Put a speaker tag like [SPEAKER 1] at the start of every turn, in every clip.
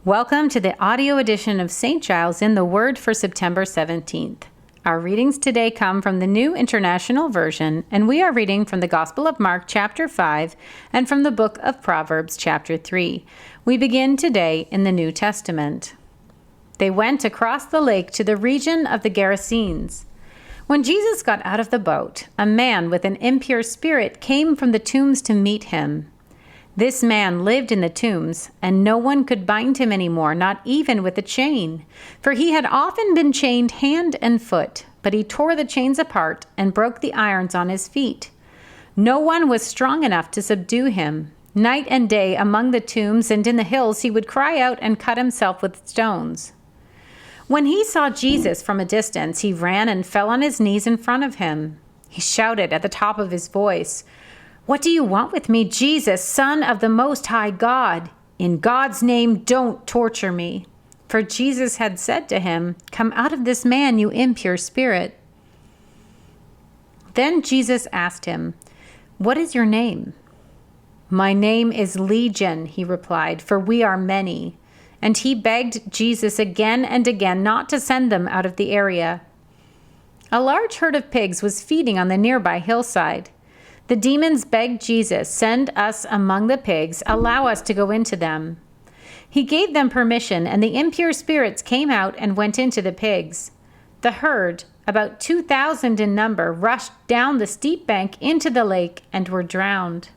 [SPEAKER 1] Welcome to the audio edition of St. Giles in the Word for September 17th. Our readings today come from the New International Version, and we are reading from the Gospel of Mark chapter 5 and from the book of Proverbs chapter 3. We begin today in the New Testament. They went across the lake to the region of the Gerasenes. When Jesus got out of the boat, a man with an impure spirit came from the tombs to meet him. This man lived in the tombs, and no one could bind him anymore, not even with a chain. For he had often been chained hand and foot, but he tore the chains apart and broke the irons on his feet. No one was strong enough to subdue him. Night and day among the tombs and in the hills he would cry out and cut himself with stones. When he saw Jesus from a distance, he ran and fell on his knees in front of him. He shouted at the top of his voice, "What do you want with me, Jesus, Son of the Most High God? In God's name, don't torture me." For Jesus had said to him, "Come out of this man, you impure spirit." Then Jesus asked him, "What is your name?" "My name is Legion," he replied, "for we are many." And he begged Jesus again and again not to send them out of the area. A large herd of pigs was feeding on the nearby hillside. The demons begged Jesus, "Send us among the pigs, allow us to go into them." He gave them permission, and the impure spirits came out and went into the pigs. The herd, about 2,000 in number, rushed down the steep bank into the lake and were drowned.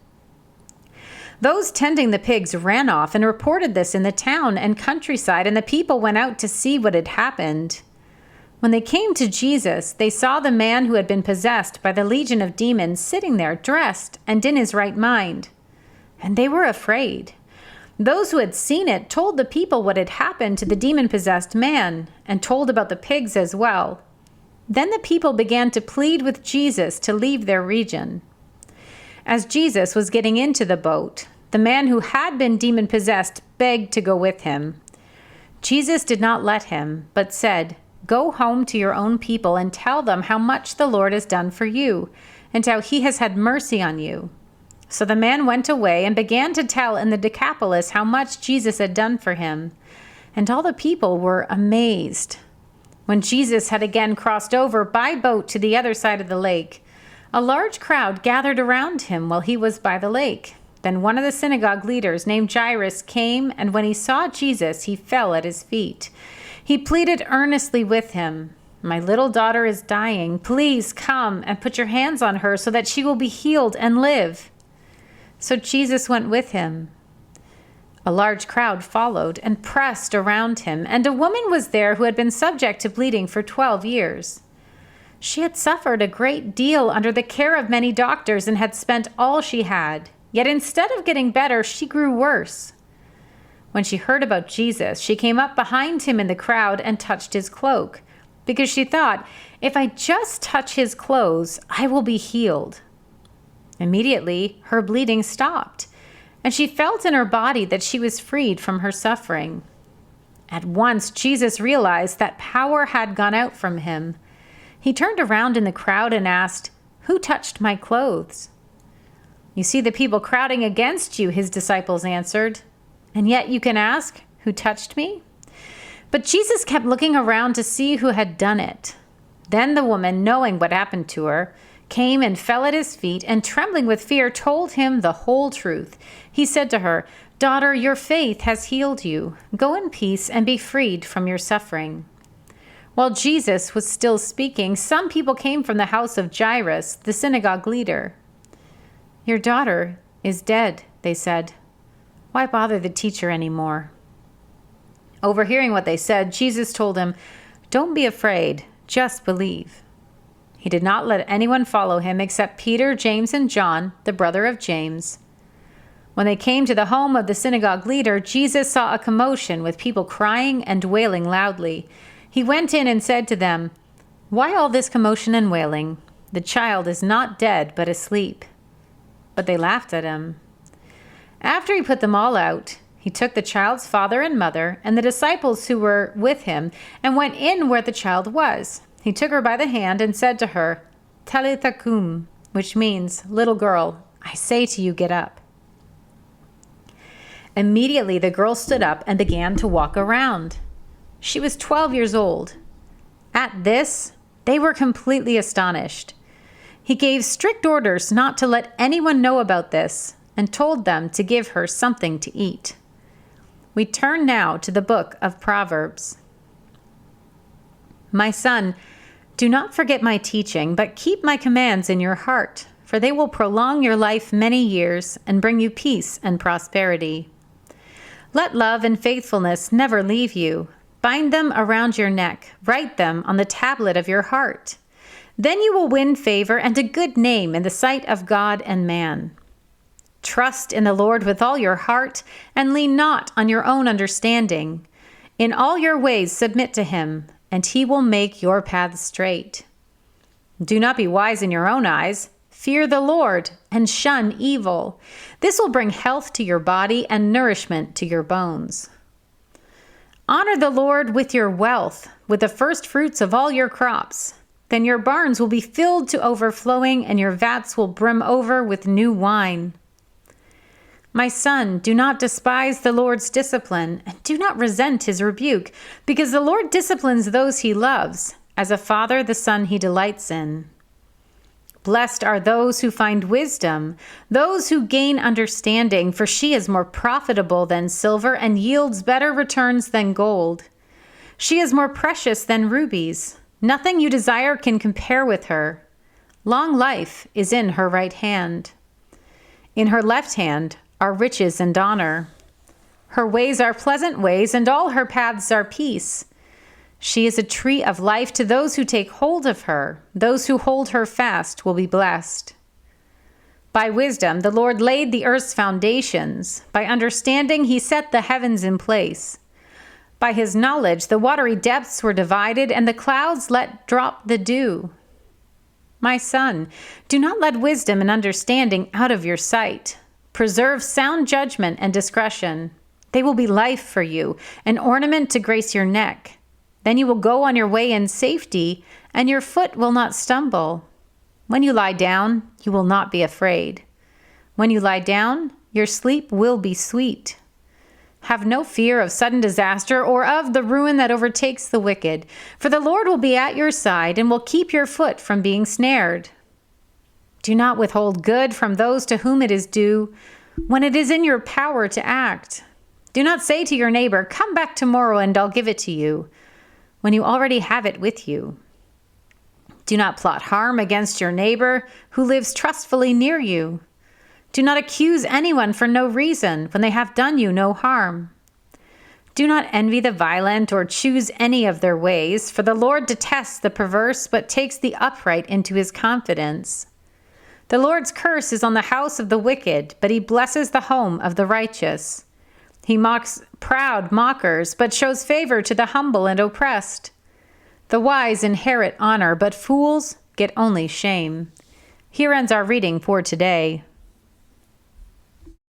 [SPEAKER 1] Those tending the pigs ran off and reported this in the town and countryside, and the people went out to see what had happened. When they came to Jesus, they saw the man who had been possessed by the legion of demons sitting there, dressed and in his right mind. And they were afraid. Those who had seen it told the people what had happened to the demon-possessed man, and told about the pigs as well. Then the people began to plead with Jesus to leave their region. As Jesus was getting into the boat, the man who had been demon-possessed begged to go with him. Jesus did not let him, but said, "Go home to your own people and tell them how much the Lord has done for you, and how he has had mercy on you." So the man went away and began to tell in the Decapolis how much Jesus had done for him. And all the people were amazed. When Jesus had again crossed over by boat to the other side of the lake, a large crowd gathered around him while he was by the lake. Then one of the synagogue leaders named Giles came, and when he saw Jesus, he fell at his feet. He pleaded earnestly with him, "My little daughter is dying. Please come and put your hands on her so that she will be healed and live." So Jesus went with him. A large crowd followed and pressed around him, and a woman was there who had been subject to bleeding for 12 years. She had suffered a great deal under the care of many doctors and had spent all she had. Yet instead of getting better, she grew worse. When she heard about Jesus, she came up behind him in the crowd and touched his cloak, because she thought, "If I just touch his clothes, I will be healed." Immediately, her bleeding stopped, and she felt in her body that she was freed from her suffering. At once, Jesus realized that power had gone out from him. He turned around in the crowd and asked, "Who touched my clothes?" "You see the people crowding against you," his disciples answered. "And yet you can ask, 'Who touched me?'" But Jesus kept looking around to see who had done it. Then the woman, knowing what happened to her, came and fell at his feet, and trembling with fear, told him the whole truth. He said to her, "Daughter, your faith has healed you. Go in peace and be freed from your suffering." While Jesus was still speaking, some people came from the house of Giles, the synagogue leader. "Your daughter is dead," they said. "Why bother the teacher anymore?" Overhearing what they said, Jesus told him, "Don't be afraid, just believe." He did not let anyone follow him except Peter, James, and John, the brother of James. When they came to the home of the synagogue leader, Jesus saw a commotion with people crying and wailing loudly. He went in and said to them, "Why all this commotion and wailing? The child is not dead, but asleep." But they laughed at him. After he put them all out, he took the child's father and mother and the disciples who were with him and went in where the child was. He took her by the hand and said to her, "Talitha kum," which means, "Little girl, I say to you, get up." Immediately the girl stood up and began to walk around. She was 12 years old. At this, they were completely astonished. He gave strict orders not to let anyone know about this and told them to give her something to eat. We turn now to the book of Proverbs. My son, do not forget my teaching, but keep my commands in your heart, for they will prolong your life many years and bring you peace and prosperity. Let love and faithfulness never leave you. Bind them around your neck. Write them on the tablet of your heart. Then you will win favor and a good name in the sight of God and man. Trust in the Lord with all your heart and lean not on your own understanding. In all your ways submit to him, and he will make your paths straight. Do not be wise in your own eyes. Fear the Lord and shun evil. This will bring health to your body and nourishment to your bones. Honor the Lord with your wealth, with the first fruits of all your crops. Then your barns will be filled to overflowing, and your vats will brim over with new wine. My son, do not despise the Lord's discipline, and do not resent his rebuke, because the Lord disciplines those he loves, as a father the son he delights in. Blessed are those who find wisdom, those who gain understanding, for she is more profitable than silver and yields better returns than gold. She is more precious than rubies. Nothing you desire can compare with her. Long life is in her right hand. In her left hand are riches and honor. Her ways are pleasant ways, and all her paths are peace. She is a tree of life to those who take hold of her. Those who hold her fast will be blessed. By wisdom, the Lord laid the earth's foundations. By understanding, he set the heavens in place. By his knowledge, the watery depths were divided, and the clouds let drop the dew. My son, do not let wisdom and understanding out of your sight. Preserve sound judgment and discretion. They will be life for you, an ornament to grace your neck. Then you will go on your way in safety, and your foot will not stumble. When you lie down, you will not be afraid. When you lie down, your sleep will be sweet. Have no fear of sudden disaster or of the ruin that overtakes the wicked, for the Lord will be at your side and will keep your foot from being snared. Do not withhold good from those to whom it is due, when it is in your power to act. Do not say to your neighbor, "Come back tomorrow and I'll give it to you," when you already have it with you. Do not plot harm against your neighbor who lives trustfully near you. Do not accuse anyone for no reason when they have done you no harm. Do not envy the violent or choose any of their ways, for the Lord detests the perverse but takes the upright into his confidence. The Lord's curse is on the house of the wicked, but he blesses the home of the righteous. He mocks proud mockers, but shows favor to the humble and oppressed. The wise inherit honor, but fools get only shame. Here ends our reading for today.